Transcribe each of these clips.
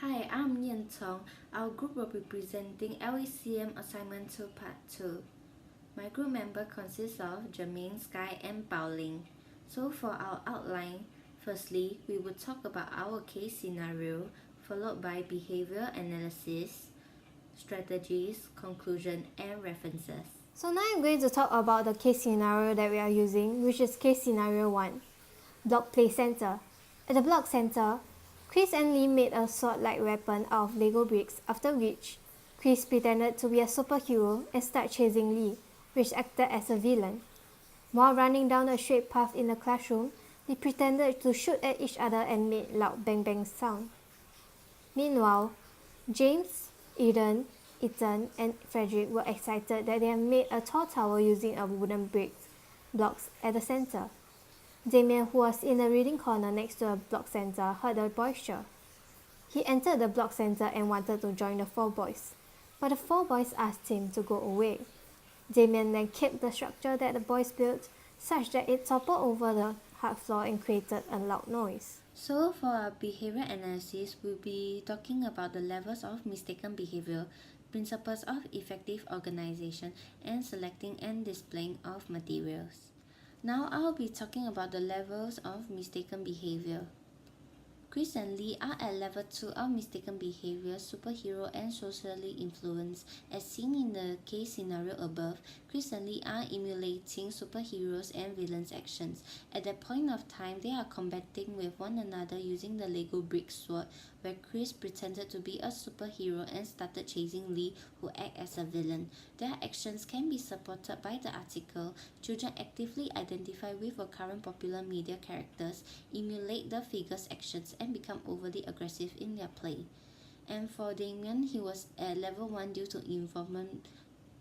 Hi, I'm Yan Tong. Our group will be presenting LECM Assignment 2 Part 2. My group member consists of Jermaine, Sky, and Pauling. So for our outline, firstly, we will talk about our case scenario, followed by behavior analysis, strategies, conclusion, and references. So now I'm going to talk about the case scenario that we are using, which is case scenario 1, block play center. At the block center, Chris and Lee made a sword-like weapon out of Lego bricks, after which Chris pretended to be a superhero and started chasing Lee, which acted as a villain. While running down a straight path in the classroom, they pretended to shoot at each other and made loud bang bang sound. Meanwhile, James, Eden, Ethan, and Frederick were excited that they had made a tall tower using a wooden bricks blocks at the center. Damien, who was in the reading corner next to a block center, heard the boister. He entered the block center and wanted to join the four boys, but the four boys asked him to go away. Damien then kicked the structure that the boys built, such that it toppled over the hard floor and created a loud noise. So for our behavior analysis, we'll be talking about the levels of mistaken behavior, principles of effective organization, and selecting and displaying of materials. Now I'll be talking about the levels of mistaken behavior. Chris and Lee are at level 2 of mistaken behavior, superhero, and socially influenced. As seen in the case scenario above, Chris and Lee are emulating superheroes and villains' actions. At that point of time, they are combating with one another using the Lego brick sword, where Chris pretended to be a superhero and started chasing Lee, who acted as a villain. Their actions can be supported by the article. Children actively identify with a current popular media characters, emulate the figure's actions, and become overly aggressive in their play. And for Damien, he was at level 1 due to involvement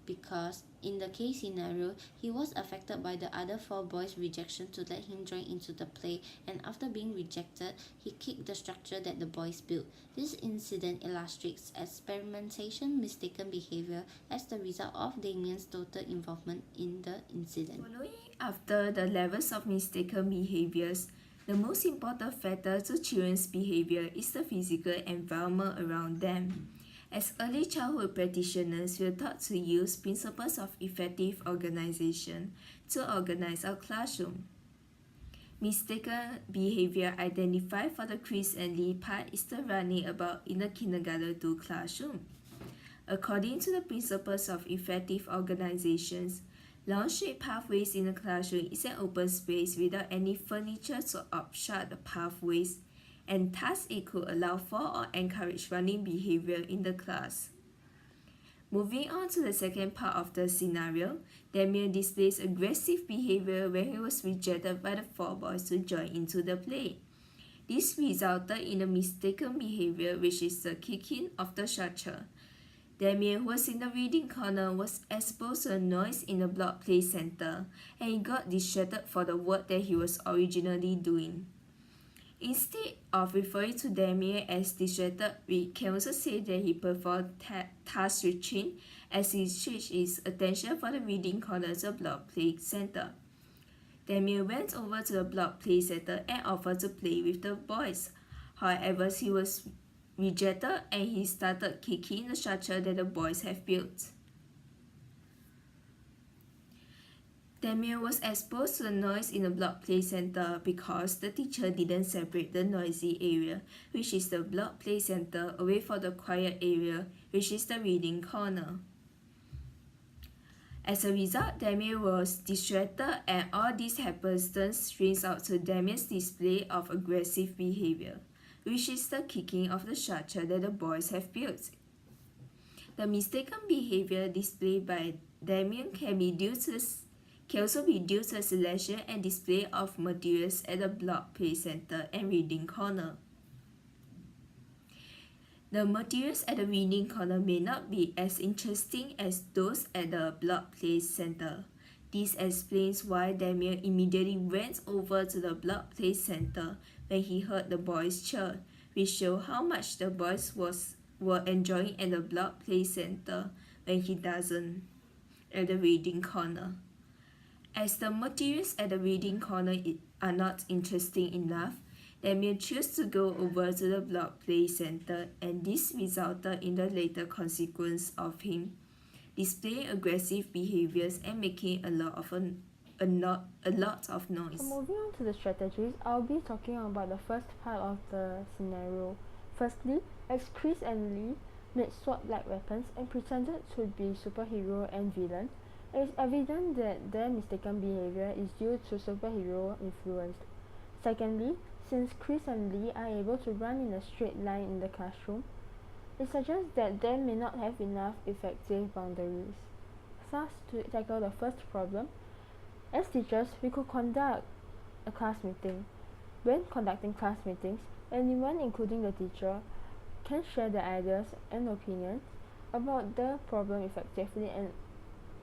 because in the case scenario, he was affected by the other four boys' rejection to let him join into the play, and after being rejected, he kicked the structure that the boys built. This incident illustrates experimentation mistaken behavior as the result of Damien's total involvement in the incident. Following after the levels of mistaken behaviors, the most important factor to children's behavior is the physical environment around them. As early childhood practitioners, we are taught to use principles of effective organization to organize our classroom. Mistaken behavior identified for the Chris and Lee part is the running about in the kindergarten 2 classroom. According to the principles of effective organizations, long straight pathways in the classroom is an open space without any furniture to obstruct the pathways, and thus it could allow for or encourage running behavior in the class. Moving on to the second part of the scenario, Damien displays aggressive behavior when he was rejected by the four boys to join into the play. This resulted in a mistaken behavior, which is the kicking of the structure. Damien, who was in the reading corner, was exposed to a noise in the block play center, and he got distracted for the work that he was originally doing. Instead of referring to Damien as distracted, we can also say that he performed task switching as he switched his attention from the reading corner to the block play center. Damien went over to the block play center and offered to play with the boys. However, he was rejected and he started kicking the structure that the boys have built. Damien was exposed to the noise in the block play center because the teacher didn't separate the noisy area, which is the block play center, away from the quiet area, which is the reading corner. As a result, Damien was distracted, and all this happenstance brings out to Damien's display of aggressive behavior, which is the kicking of the structure that the boys have built. The mistaken behavior displayed by Damien can also be due to the selection and display of materials at the block play center and reading corner. The materials at the reading corner may not be as interesting as those at the block play center. This explains why Damien immediately went over to the block play center when he heard the boys cheer, which shows how much the boys were enjoying at the block play center when he doesn't at the reading corner. As the materials at the reading corner are not interesting enough, They may choose to go over to the block play center, and this resulted in the later consequence of him displaying aggressive behaviors and making a lot of noise. So moving on to the strategies, I'll be talking about the first part of the scenario. Firstly, as Chris and Lee made sword-like weapons and pretended to be superhero and villain, it is evident that their mistaken behavior is due to superhero influence. Secondly, since Chris and Lee are able to run in a straight line in the classroom, it suggests that they may not have enough effective boundaries. Thus, to tackle the first problem, as teachers, we could conduct a class meeting. When conducting class meetings, anyone, including the teacher, can share their ideas and opinions about the problem effectively and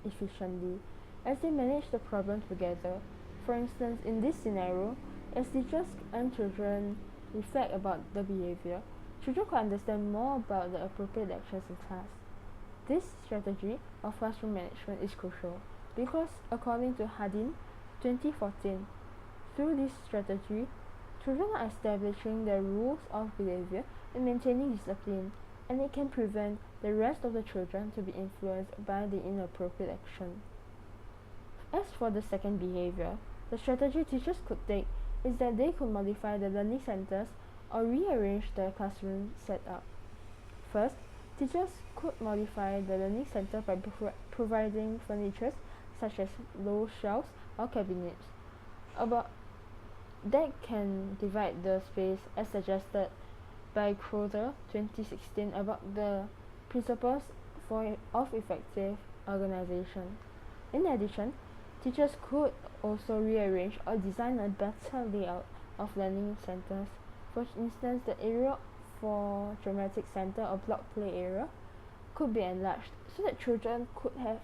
efficiently, as they manage the problem together. For instance, in this scenario, as teachers and children reflect about the behavior, children could understand more about the appropriate actions in class. This strategy of classroom management is crucial because, according to Hardin, 2014, through this strategy, children are establishing their rules of behavior and maintaining discipline, and it can prevent the rest of the children to be influenced by the inappropriate action. As for the second behavior, the strategy teachers could take is that they could modify the learning centers or rearrange the classroom setup. First, teachers could modify the learning center by providing furniture such as low shelves or cabinets that can divide the space as suggested by Crowther 2016 about the principles of effective organization. In addition, teachers could also rearrange or design a better layout of learning centers. For instance, the area for dramatic center or block play area could be enlarged so that children could have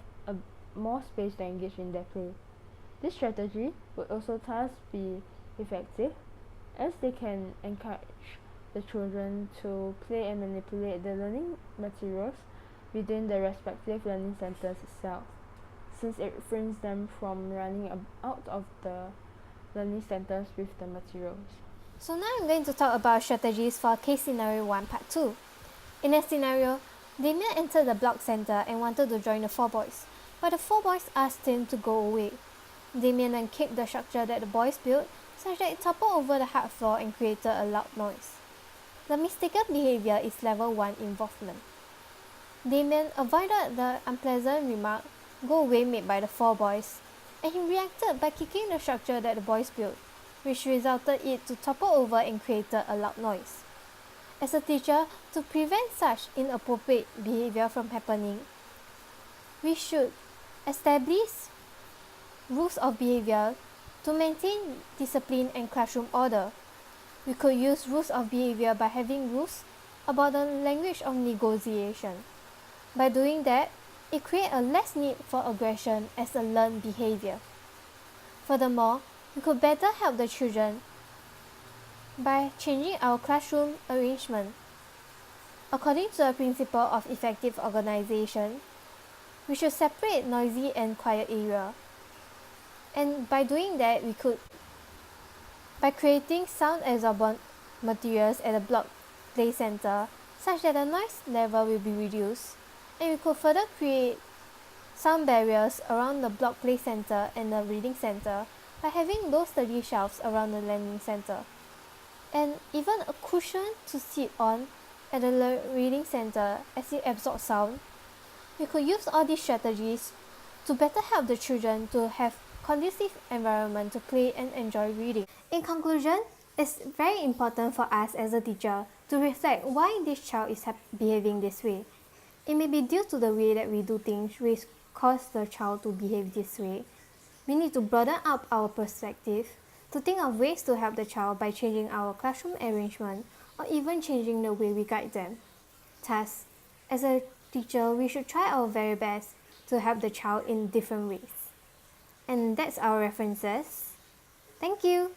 more space to engage in their play. This strategy would also thus be effective as they can encourage the children to play and manipulate the learning materials within the respective learning centers itself, since it refrains them from running out of the learning centers with the materials. So now I'm going to talk about strategies for case scenario 1 part 2. In a scenario, Damien entered the block center and wanted to join the 4 boys, but the 4 boys asked him to go away. Damien then kicked the structure that the boys built such that it toppled over the hard floor and created a loud noise. The mistaken behavior is level 1 involvement. Damien avoided the unpleasant remark, "Go away," made by the 4 boys, and he reacted by kicking the structure that the boys built, which resulted it to topple over and created a loud noise. As a teacher, to prevent such inappropriate behavior from happening, we should establish rules of behavior to maintain discipline and classroom order. We could use rules of behavior by having rules about the language of negotiation. By doing that, it creates a less need for aggression as a learned behavior. Furthermore, we could better help the children by changing our classroom arrangement. According to the principle of effective organization, we should separate noisy and quiet area. And by doing that, we could, by creating sound absorbent materials at the block play center such that the noise level will be reduced, and we could further create sound barriers around the block play center and the reading center by having low sturdy shelves around the learning center, and even a cushion to sit on at the reading center as it absorbs sound. We could use all these strategies to better help the children to have conducive environment to play and enjoy reading. In conclusion, it's very important for us as a teacher to reflect why this child is behaving this way. It may be due to the way that we do things which cause the child to behave this way. We need to broaden up our perspective to think of ways to help the child by changing our classroom arrangement or even changing the way we guide them. Thus, as a teacher, we should try our very best to help the child in different ways. And that's our references. Thank you!